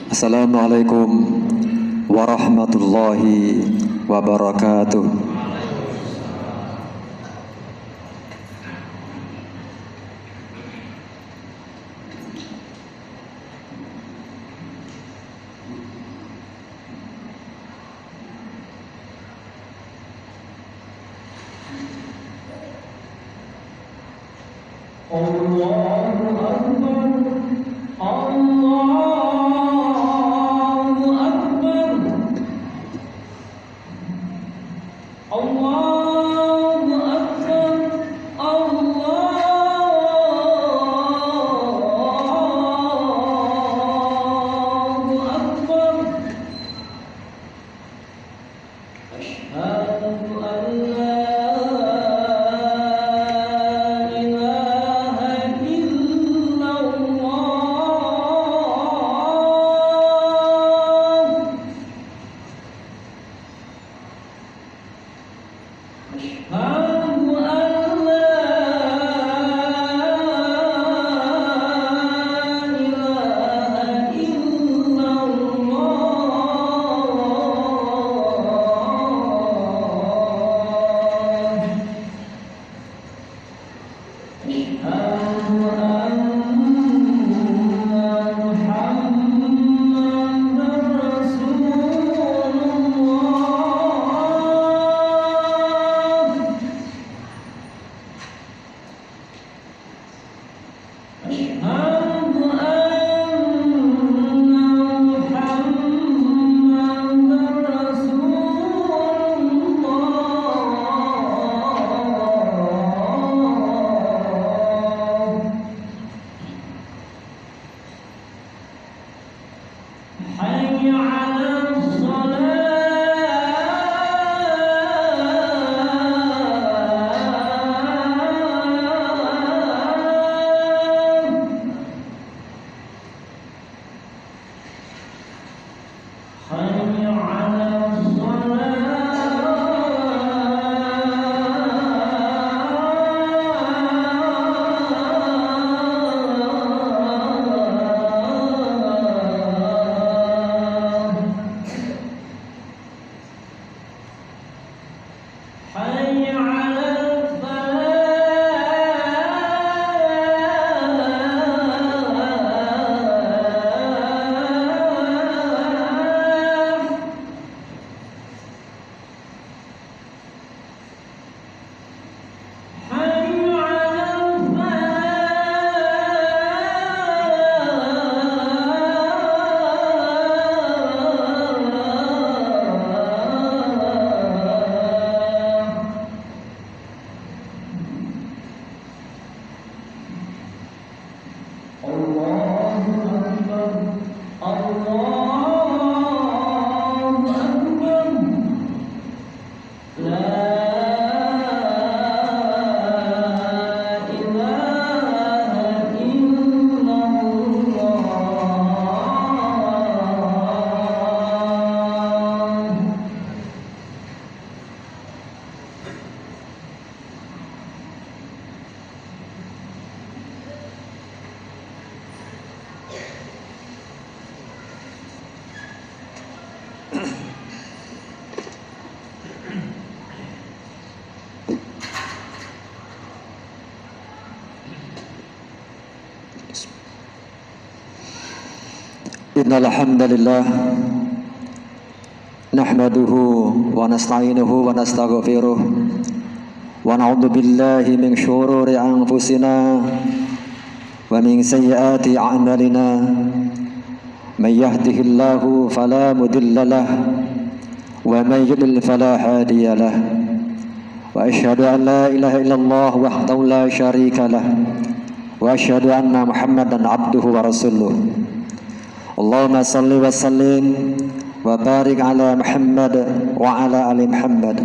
Assalamualaikum warahmatullahi wabarakatuh. Innal hamdalillah nahmaduhu wa nasta'inuhu wa nastaghfiruh wa na'udzu billahi min shururi anfusina wa min sayyiati a'malina may yahdihillahu fala mudilla lahu wa may yudlil fala hadiya lahu wa asyhadu an la ilaha illallah wahdahu la syarika lahu wa asyhadu anna Muhammadan abduhu wa rasuluh. Allahumma salli wa sallim wa barik ala Muhammad wa ala ali Muhammad.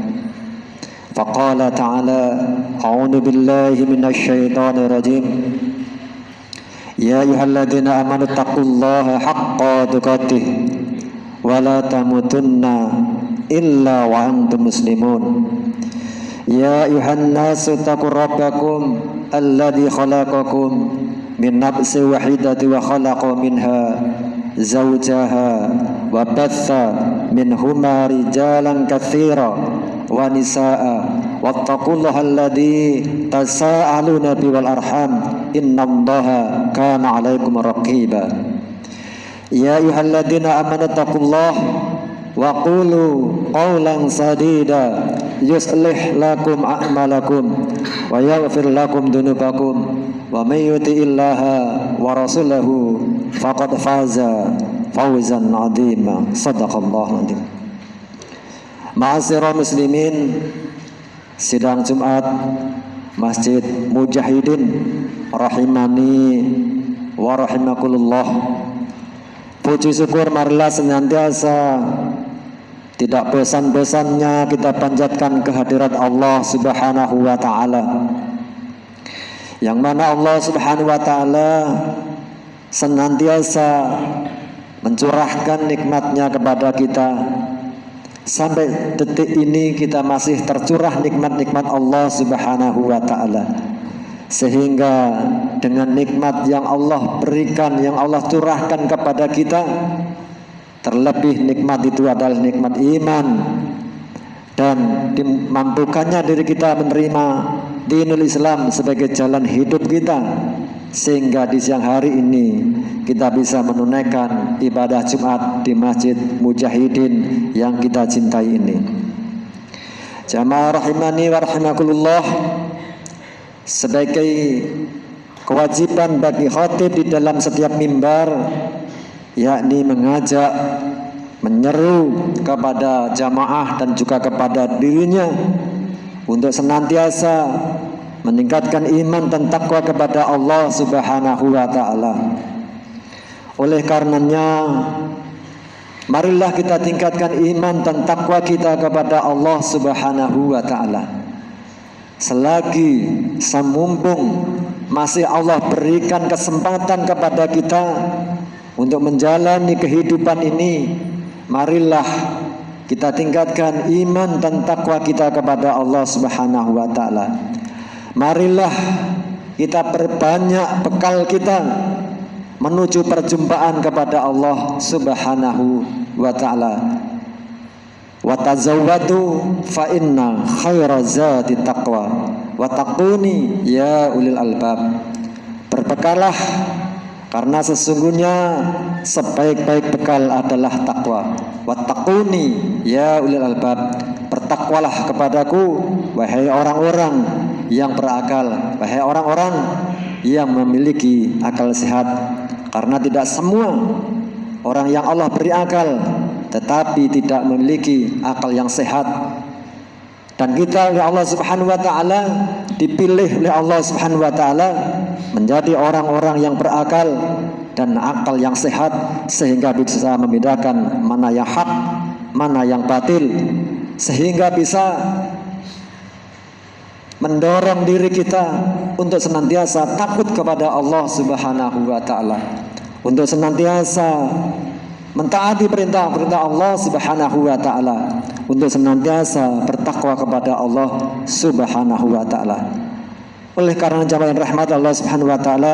Faqala ta'ala a'udzu billahi minasy syaithanir rajim. Ya ayyuhalladzina amanu taqullaha haqqa tuqatih wa la tamutunna illa wa antum muslimun. Ya ayyuhan nasu taqur rabbakum alladzi khalaqakum min nafsin wahidatin wa khalaqa minha zawjaha wa batha minhuma rijalan katsira wa nisaa wattaqullaha alladzi tasaaluna bihi wal arham innallaha kana 'alaikum raqiba. Ya ayyuhalladzina amanu taqullaha wa qulu qawlan sadida yuslih lakum a'malakum wa yaghfir lakum dhunubakum wa may yuti'illaha wa rasulahu faqad faza fawzan 'azima. Shadaqallahu adzim. Ma'asyiral muslimin, sidang Jumat Masjid Mujahidin rahimani wa rahimakumullah. Puji syukur marilah senantiasa tidak bosan-bosannya kita panjatkan kehadirat Allah Subhanahu wa taala. Yang mana Allah Subhanahu wa taala senantiasa mencurahkan nikmatnya kepada kita. Sampai detik ini kita masih tercurah nikmat-nikmat Allah Subhanahu wa taala. Sehingga dengan nikmat yang Allah berikan, yang Allah curahkan kepada kita, terlebih nikmat itu adalah nikmat iman, dan dimampukannya diri kita menerima dinul Islam sebagai jalan hidup kita, sehingga di siang hari ini kita bisa menunaikan ibadah Jumat di Masjid Mujahidin yang kita cintai ini. Jamaah rahimani wa rahimakumullah, sebagai kewajiban bagi khatib di dalam setiap mimbar, yakni mengajak, menyeru kepada jamaah dan juga kepada dirinya untuk senantiasa meningkatkan iman dan takwa kepada Allah Subhanahu wa taala. Oleh karenanya, marilah kita tingkatkan iman dan takwa kita kepada Allah Subhanahu wa taala. Selagi semumpung masih Allah berikan kesempatan kepada kita untuk menjalani kehidupan ini, marilah kita tingkatkan iman dan takwa kita kepada Allah Subhanahu wa taala. Marilah kita perbanyak bekal kita menuju perjumpaan kepada Allah Subhanahu wa taala. Wa tazawwadu fa inna khaira zati taqwa wa taquni ya ulil albab. Berbekalah karena sesungguhnya sebaik-baik bekal adalah takwa. Wattaquni ya ulil albab. Bertakwalah kepadaku wahai orang-orang yang berakal, wahai orang-orang yang memiliki akal sehat. Karena tidak semua orang yang Allah beri akal tetapi tidak memiliki akal yang sehat. Dan kita oleh Allah Subhanahu wa taala dipilih oleh Allah Subhanahu wa taala menjadi orang-orang yang berakal dan akal yang sehat, sehingga bisa membedakan mana yang hak, mana yang batil, sehingga bisa mendorong diri kita untuk senantiasa takut kepada Allah Subhanahu wa taala, untuk senantiasa mentaati perintah-perintah Allah Subhanahu wa taala, untuk senantiasa bertakwa kepada Allah Subhanahu wa taala. Oleh karena jamaah yang rahmat Allah Subhanahu wa taala,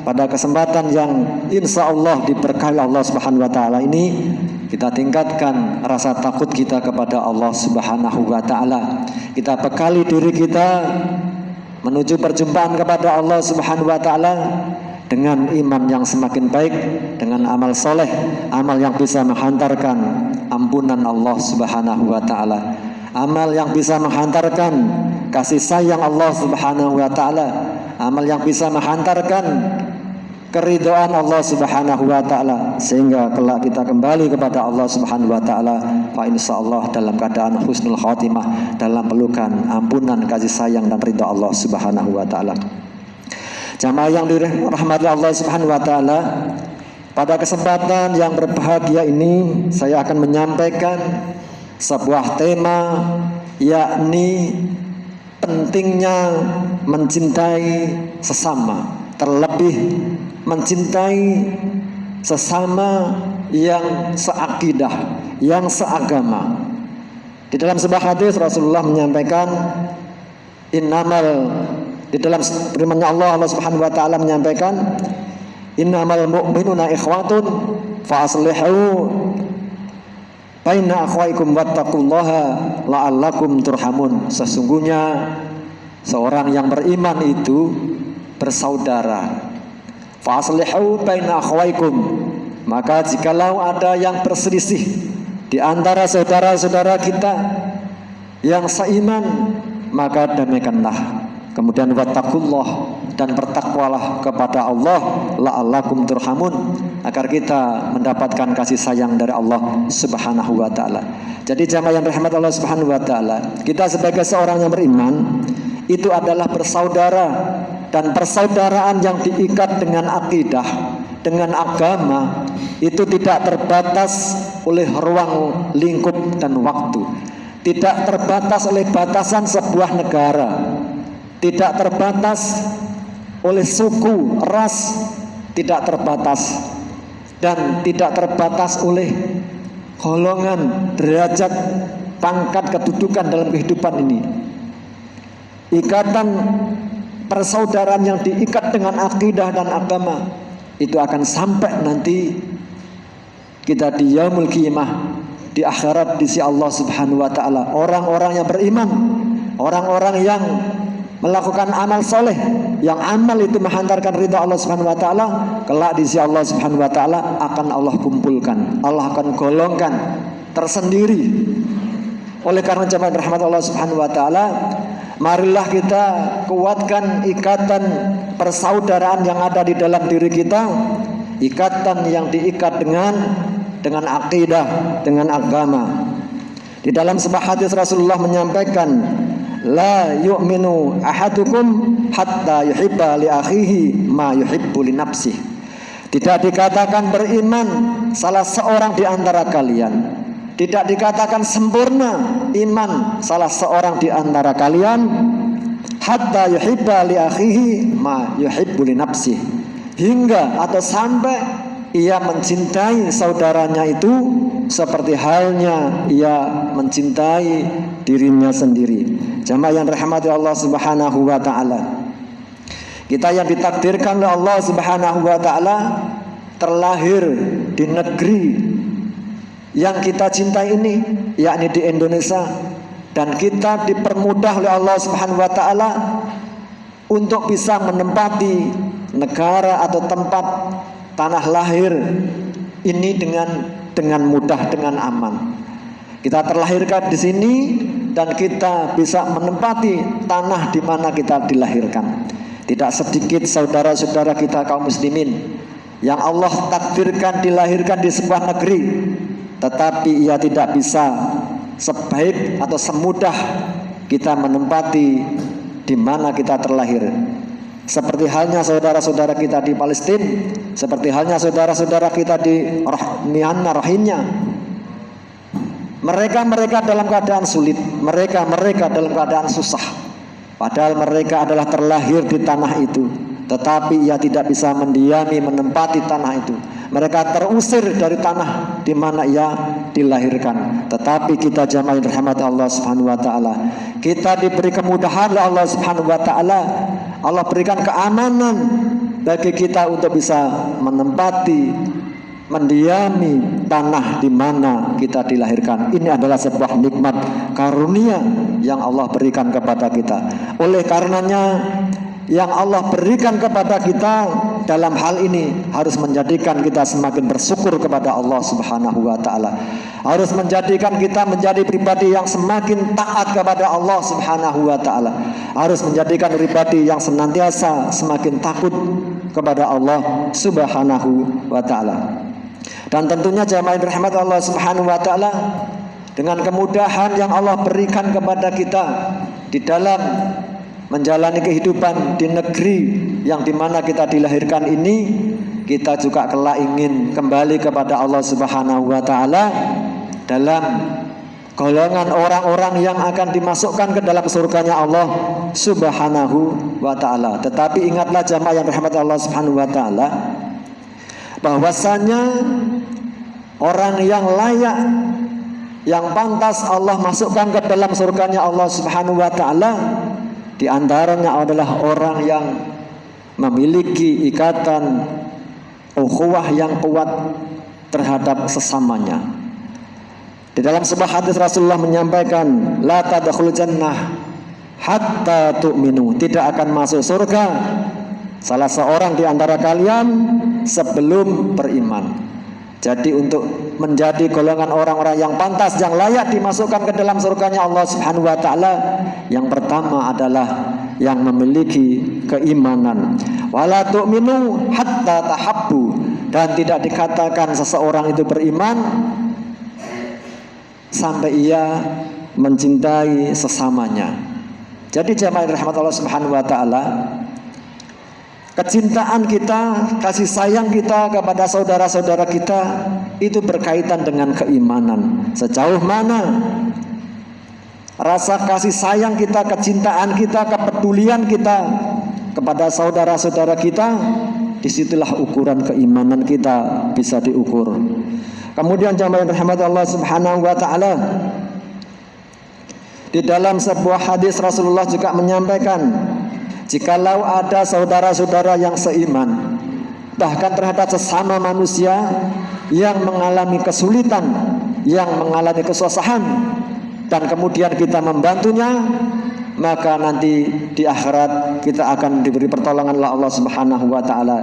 pada kesempatan yang insya Allah diberkahi Allah Subhanahu wa taala ini, kita tingkatkan rasa takut kita kepada Allah Subhanahu wa taala. Kita bekali diri kita menuju perjumpaan kepada Allah Subhanahu wa taala dengan iman yang semakin baik, dengan amal soleh, amal yang bisa menghantarkan ampunan Allah Subhanahu wa taala, amal yang bisa menghantarkan kasih sayang Allah Subhanahu wa taala, amal yang bisa menghantarkan keridhaan Allah Subhanahu wa taala, sehingga kelak kita kembali kepada Allah Subhanahu wa taala fa insyaallah dalam keadaan husnul khatimah, dalam pelukan ampunan, kasih sayang dan ridha Allah Subhanahu wa taala. Jamaah yang dirahmati Allah Subhanahu wa taala, pada kesempatan yang berbahagia ini saya akan menyampaikan sebuah tema, yakni pentingnya mencintai sesama, terlebih mencintai sesama yang seakidah, yang seagama. Di dalam sebuah hadis Rasulullah menyampaikan, innamal Di dalam firman-Nya Allah Subhanahu wa taala menyampaikan, innamal mu'minuna ikhwatun fa aslihu baina akhwaikum wattaqullaha la'allakum turhamun. Sesungguhnya seorang yang beriman itu bersaudara. Fa aslihu baina akhwaikum, maka jikalau ada yang berselisih di antara saudara-saudara kita yang seiman, maka damaikanlah. Kemudian wattaqullah, dan bertakwalah kepada Allah, la'allakum turhamun, agar kita mendapatkan kasih sayang dari Allah Subhanahu wa taala. Jadi jamaah yang rahmat Allah Subhanahu wa taala, kita sebagai seorang yang beriman itu adalah bersaudara, dan persaudaraan yang diikat dengan akidah, dengan agama, itu tidak terbatas oleh ruang lingkup dan waktu, tidak terbatas oleh batasan sebuah negara, tidak terbatas oleh suku, ras, tidak terbatas, dan tidak terbatas oleh golongan, derajat, pangkat, kedudukan dalam kehidupan ini. Ikatan persaudaraan yang diikat dengan akidah dan agama itu akan sampai nanti kita di yaumul qiyamah, di akhirat, di sisi Allah Subhanahu wa taala. Orang-orang yang beriman, orang-orang yang melakukan amal soleh, yang amal itu menghantarkan ridha Allah Subhanahu wa taala, kelak di sisi Allah Subhanahu wa taala akan Allah kumpulkan, Allah akan golongkan tersendiri. Oleh karena jemaah rahmat Allah Subhanahu wa taala, marilah kita kuatkan ikatan persaudaraan yang ada di dalam diri kita, ikatan yang diikat dengan akidah, dengan agama. Di dalam sebuah hadis Rasulullah menyampaikan, la yu'minu ahadukum hatta yuhibba li akhihi ma yuhibbu li nafsihi. Tidak dikatakan beriman salah seorang di antara kalian, tidak dikatakan sempurna iman salah seorang di antara kalian hatta yuhibba li akhihi ma yuhibbu li nafsihi, hingga atau sampai ia mencintai saudaranya itu seperti halnya ia mencintai dirinya sendiri. Jamaah yang rahmati Allah Subhanahu wa taala, kita yang ditakdirkan oleh Allah Subhanahu wa taala terlahir di negeri yang kita cintai ini, yakni di Indonesia, dan kita dipermudah oleh Allah Subhanahu wa taala untuk bisa menempati negara atau tempat tanah lahir ini dengan mudah, dengan aman. Kita terlahirkan di sini dan kita bisa menempati tanah di mana kita dilahirkan. Tidak sedikit saudara-saudara kita kaum muslimin yang Allah takdirkan dilahirkan di sebuah negeri, tetapi ia tidak bisa sebaik atau semudah kita menempati di mana kita terlahir. Seperti halnya saudara-saudara kita di Palestina, seperti halnya saudara-saudara kita di Myanmar, Rohingya. Mereka dalam keadaan sulit, mereka dalam keadaan susah. Padahal mereka adalah terlahir di tanah itu, tetapi ia tidak bisa mendiami, menempati tanah itu. Mereka terusir dari tanah di mana ia dilahirkan. Tetapi kita jamaah yang dirahmati Allah Subhanahu wa taala, kita diberi kemudahan oleh Allah Subhanahu wa taala. Allah berikan keamanan bagi kita untuk bisa menempati, mendiami tanah di mana kita dilahirkan. Ini adalah sebuah nikmat karunia yang Allah berikan kepada kita. Oleh karenanya, yang Allah berikan kepada kita dalam hal ini harus menjadikan kita semakin bersyukur kepada Allah Subhanahu wa taala. Harus menjadikan kita menjadi pribadi yang semakin taat kepada Allah Subhanahu wa taala. Harus menjadikan pribadi yang senantiasa semakin takut kepada Allah Subhanahu wa taala. Dan tentunya jamaah rahmat Allah Subhanahu wa taala, dengan kemudahan yang Allah berikan kepada kita di dalam menjalani kehidupan di negeri yang dimana kita dilahirkan ini, kita juga kelak ingin kembali kepada Allah Subhanahu wa taala dalam golongan orang-orang yang akan dimasukkan ke dalam surganya Allah Subhanahu wa taala. Tetapi ingatlah jamaah yang rahmat Allah Subhanahu wa taala, bahwasanya orang yang layak, yang pantas Allah masukkan ke dalam surganya Allah Subhanahu wa taala Di antaranya adalah orang yang memiliki ikatan ukhuwah yang kuat terhadap sesamanya. Di dalam sebuah hadis Rasulullah menyampaikan, la tadkhulul jannah hatta tu'minu, tidak akan masuk surga salah seorang di antara kalian sebelum beriman. Jadi untuk menjadi golongan orang-orang yang pantas, yang layak dimasukkan ke dalam surganya Allah Subhanahu wa taala, yang pertama adalah yang memiliki keimanan. Wala tu'minu hatta tahabbu, dan tidak dikatakan seseorang itu beriman sampai ia mencintai sesamanya. Jadi jamaah rahmat Allah Subhanahu wa taala, kecintaan kita, kasih sayang kita kepada saudara-saudara kita itu berkaitan dengan keimanan. Sejauh mana rasa kasih sayang kita, kecintaan kita, kepedulian kita kepada saudara-saudara kita, disitulah ukuran keimanan kita bisa diukur. Kemudian jamaah yang dirahmati Allah Subhanahu wa taala, di dalam sebuah hadis Rasulullah juga menyampaikan, jikalau ada saudara-saudara yang seiman, bahkan terhadap sesama manusia yang mengalami kesulitan, yang mengalami kesusahan, dan kemudian kita membantunya, maka nanti di akhirat kita akan diberi pertolongan oleh Allah Subhanahu wa taala.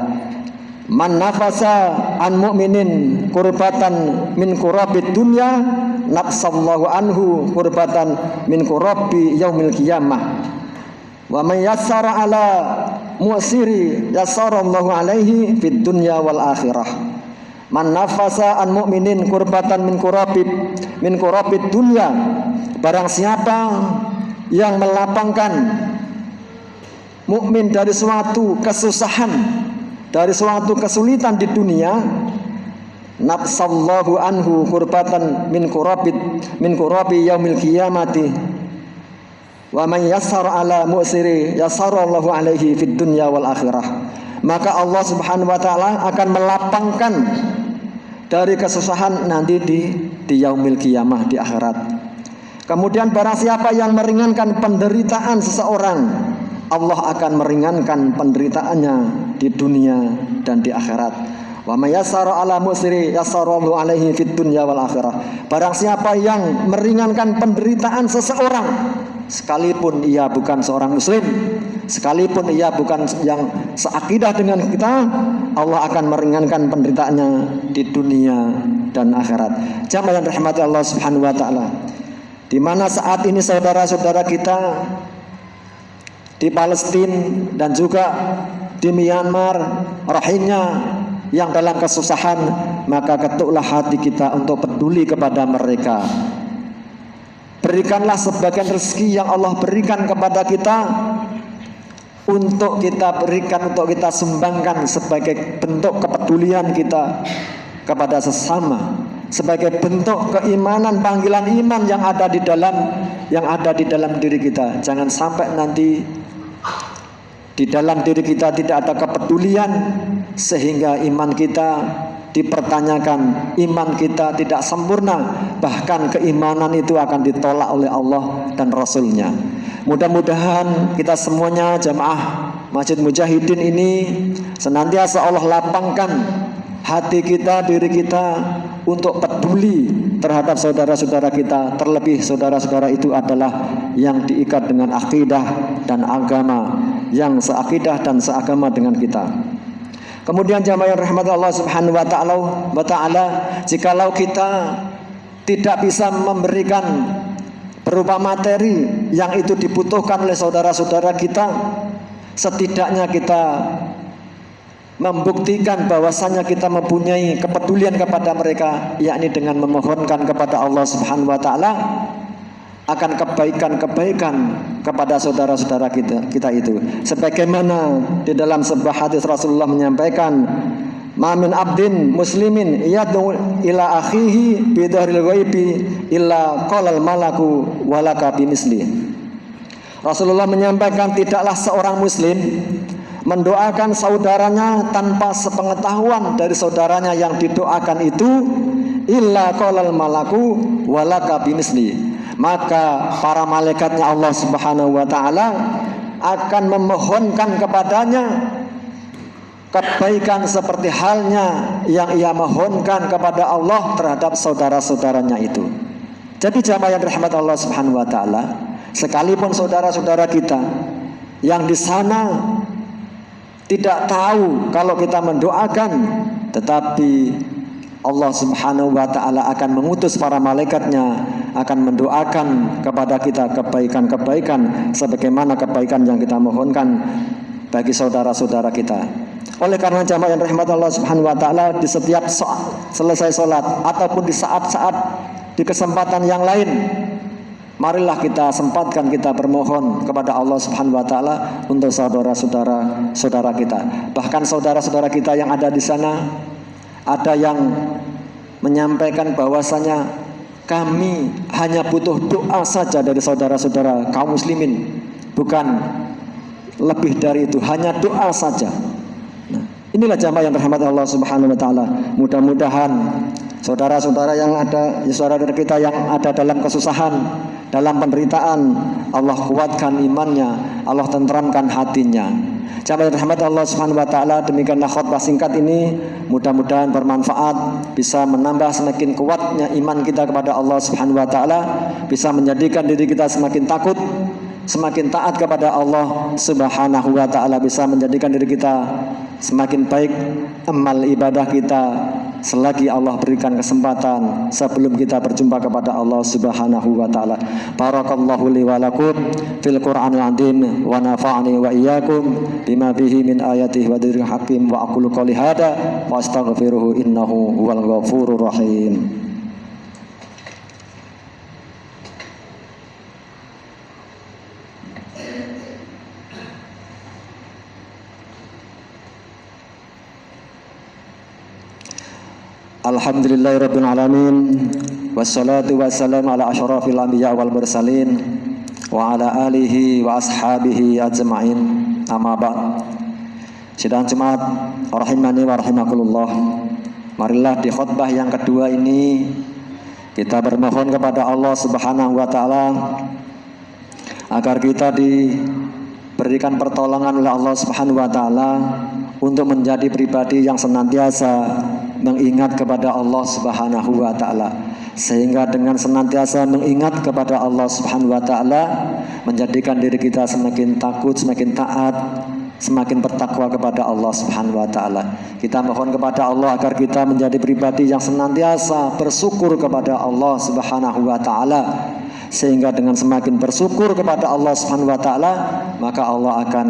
Man nafasa an mu'minin kurbatan min kurabid dunya, nafsallahu anhu kurbatan min kurabi yaumil qiyamah. Wa may yassara ala mu'siri yassarallahu alaihi fid dunya wal akhirah. Man nafasa an mu'minin kurbatan min kurabid dunya, barang siapa yang melapangkan mukmin dari suatu kesusahan, dari suatu kesulitan di dunia, nafsallahu anhu kurbatan min kurabi yaumil qiyamati. Wa man yassara ala mu'siri yassarallahu alaihi fid dunya wal akhirah. Maka Allah Subhanahu wa taala akan melapangkan dari kesusahan nanti di yaumil qiyamah, di akhirat. Kemudian barang siapa yang meringankan penderitaan seseorang, Allah akan meringankan penderitaannya di dunia dan di akhirat. Wa may yassara ala mu'siri yassarallahu alaihi fid dunya wal akhirah. Barang siapa yang meringankan penderitaan seseorang, sekalipun ia bukan seorang muslim, sekalipun ia bukan yang seakidah dengan kita, Allah akan meringankan penderitaannya di dunia dan akhirat. Jamaah yang rahmati Allah Subhanahu wa taala, di mana saat ini saudara-saudara kita di Palestina dan juga di Myanmar, Rohingya yang dalam kesusahan, maka ketuklah hati kita untuk peduli kepada mereka. Berikanlah sebagian rezeki yang Allah berikan kepada kita untuk kita berikan, untuk kita sumbangkan sebagai bentuk kepedulian kita kepada sesama, sebagai bentuk keimanan, panggilan iman yang ada di dalam diri kita. Jangan sampai nanti di dalam diri kita tidak ada kepedulian sehingga iman kita dipertanyakan, iman kita tidak sempurna, bahkan keimanan itu akan ditolak oleh Allah dan Rasulnya. Mudah-mudahan kita semuanya jamaah Masjid Mujahidin ini senantiasa Allah lapangkan hati kita, diri kita untuk peduli terhadap saudara-saudara kita. Terlebih saudara-saudara itu adalah yang diikat dengan akidah dan agama, yang seakidah dan seagama dengan kita. Kemudian jamaah yang rahmat Allah Subhanahu wa taala, jikalau kita tidak bisa memberikan berupa materi yang itu dibutuhkan oleh saudara-saudara kita, setidaknya kita membuktikan bahwasanya kita mempunyai kepedulian kepada mereka, yakni dengan memohonkan kepada Allah Subhanahu wa taala akan kebaikan-kebaikan kepada saudara-saudara kita itu. Sebagaimana di dalam sebuah hadis Rasulullah menyampaikan, ma min abdin muslimin yad'u ila akhihi bi dhahril ghaibi illa qalal malaku walaka bimisli. Rasulullah menyampaikan, tidaklah seorang muslim mendoakan saudaranya tanpa sepengetahuan dari saudaranya yang didoakan itu, illa qalal malaku walaka bimisli. Maka para malaikatnya Allah Subhanahu wa taala akan memohonkan kepadanya kebaikan seperti halnya yang ia mohonkan kepada Allah terhadap saudara-saudaranya itu. Jadi jamaah yang dirahmati Allah Subhanahu wa taala, sekalipun saudara-saudara kita yang di sana tidak tahu kalau kita mendoakan, tetapi Allah Subhanahu wa taala akan mengutus para malaikatnya akan mendoakan kepada kita kebaikan-kebaikan sebagaimana kebaikan yang kita mohonkan bagi saudara-saudara kita. Oleh karena jamaah yang rahmat Allah Subhanahu wa taala, di setiap selesai sholat ataupun di saat-saat di kesempatan yang lain, marilah kita sempatkan kita bermohon kepada Allah Subhanahu wa taala untuk saudara-saudara kita. Bahkan saudara-saudara kita yang ada di sana, ada yang menyampaikan bahwasanya kami hanya butuh doa saja dari saudara-saudara kaum muslimin, bukan lebih dari itu, hanya doa saja. Nah, inilah jamaah yang dirahmati Allah Subhanahu wa taala. Mudah-mudahan saudara-saudara yang ada, saudara kita yang ada dalam kesusahan, dalam penderitaan, Allah kuatkan imannya, Allah tentramkan hatinya. Jamaah yang dirahmati Allah Subhanahu wa taala, demikianlah khutbah singkat ini, mudah-mudahan bermanfaat, bisa menambah semakin kuatnya iman kita kepada Allah Subhanahu wa taala, bisa menjadikan diri kita semakin takut, semakin taat kepada Allah Subhanahu wa taala, bisa menjadikan diri kita semakin baik amal ibadah kita selagi Allah berikan kesempatan sebelum kita berjumpa kepada Allah Subhanahu wa taala. Barakallahu li wa lakum fil Qur'anil azim wa nafa'ani wa iyyakum bima bihi min ayatihi wa dzikril hakim wa aqulu qouli hada wa astaghfiruhu innahu huwal ghafurur rahim. Alhamdulillahirabbil alamin wassalatu wassalamu ala asyrafil anbiya wal mursalin wa ala alihi wa ashabihi ajmain. Amma ba'd. Sidang Jumat rahimani wa rahimakumullah. Marilah di khutbah yang kedua ini kita bermohon kepada Allah Subhanahu wa taala agar kita diberikan pertolongan oleh Allah Subhanahu wa taala untuk menjadi pribadi yang senantiasa mengingat kepada Allah Subhanahu wa taala, sehingga dengan senantiasa mengingat kepada Allah Subhanahu wa taala menjadikan diri kita semakin takut, semakin taat, semakin bertakwa kepada Allah Subhanahu wa taala. Kita mohon kepada Allah agar kita menjadi pribadi yang senantiasa bersyukur kepada Allah Subhanahu wa taala, sehingga dengan semakin bersyukur kepada Allah Subhanahu wa taala, maka Allah akan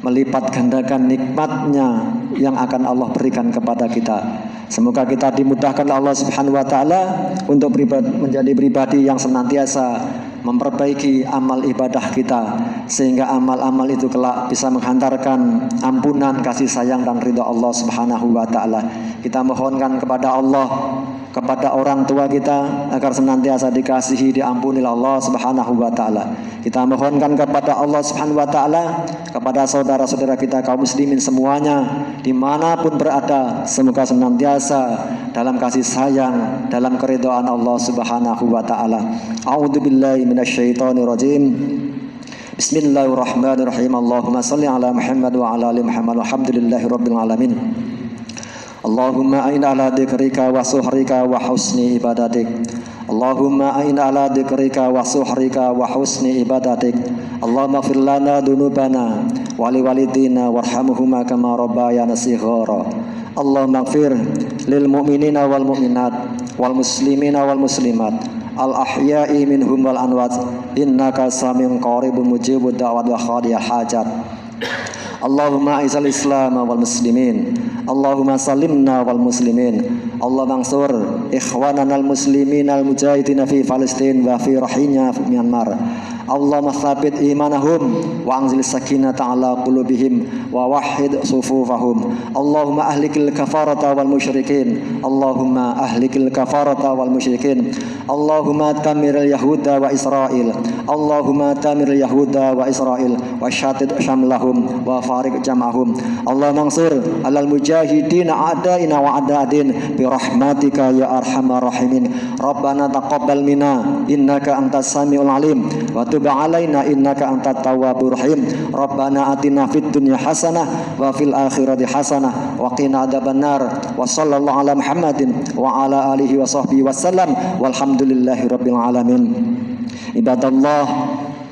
melipat gandakan nikmatnya yang akan Allah berikan kepada kita. Semoga kita dimudahkan oleh Allah Subhanahu wa taala untuk menjadi pribadi yang senantiasa memperbaiki amal ibadah kita, sehingga amal-amal itu kelak bisa menghantarkan ampunan, kasih sayang dan ridha Allah Subhanahu wa taala. Kita mohonkan kepada Allah, kepada orang tua kita agar senantiasa dikasihi, diampuni oleh Allah Subhanahu wa taala. Kita mohonkan kepada Allah Subhanahu wa taala, kepada saudara-saudara kita kaum muslimin semuanya dimanapun berada, semoga senantiasa dalam kasih sayang, dalam keridhaan Allah Subhanahu wa taala. A'udzubillahi minasyaitonirrajim. Bismillahirrahmanirrahim. Allahumma shalli ala Muhammad wa ala ali Muhammad. Walhamdulillahirabbil alamin. Allahumma a'inna ala dzikrika wa suhrika wa husni ibadatik. Allahumma a'inna ala dzikrika wa suhrika wa husni ibadatik. Allahumma ighfir lana dzunubana wa li walidina warhamhuma kama rabbayana shighara. Allahumma ighfir lil mu'minina wal mu'minat wal muslimina wal muslimat al ahya'i minhum wal amwat innaka samiun qaribun mujibud da'wat wa qadiyal hajat. Allahumma a'izzal Islam wal muslimin, Allahumma salimna wal muslimin, Allahumma ansur ikhwanana al muslimin al mujahidin fi Palestin wa fi rahinya Myanmar. Allahumma tsabbit imanahum wa anzil sakinata ala qulubihim wa wahhid sufufahum. Allahumma ahlikil kafarata wal musyrikin, Allahumma ahlikil kafarata wal musyrikin. Allahumma tamiril yahuda wa Israel, Allahumma tamiril yahuda wa Israel wa syatit syamlahum wa farik jam'ahum. Allahumma ansur alal mujahidin a'daina wa a'dadin bi rahmatika ya arhamar rahimin. Rabbana taqabbal minna innaka antas samiul alim wa tub 'alaina innaka antat tawwabur rahim. Rabbana atina fid dunya hasanah wa fil akhirati hasanah wa qina adzabannar. Wa sallallahu ala Muhammadin wa ala alihi wa sahbihi wasallam walhamdulillahi rabbil alamin. Ibadallah,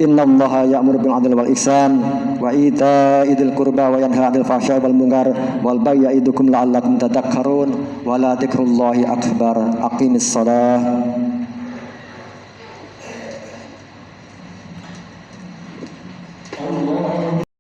innallaha ya'muru bil 'adli wal ihsan wa ita'i dzil qurba wa yanha 'anil fahsya'i wal munkar wal baghi ya'idukum la'allakum tadhakkarun wa la dzikrullahi akbar. Aqimis shalah.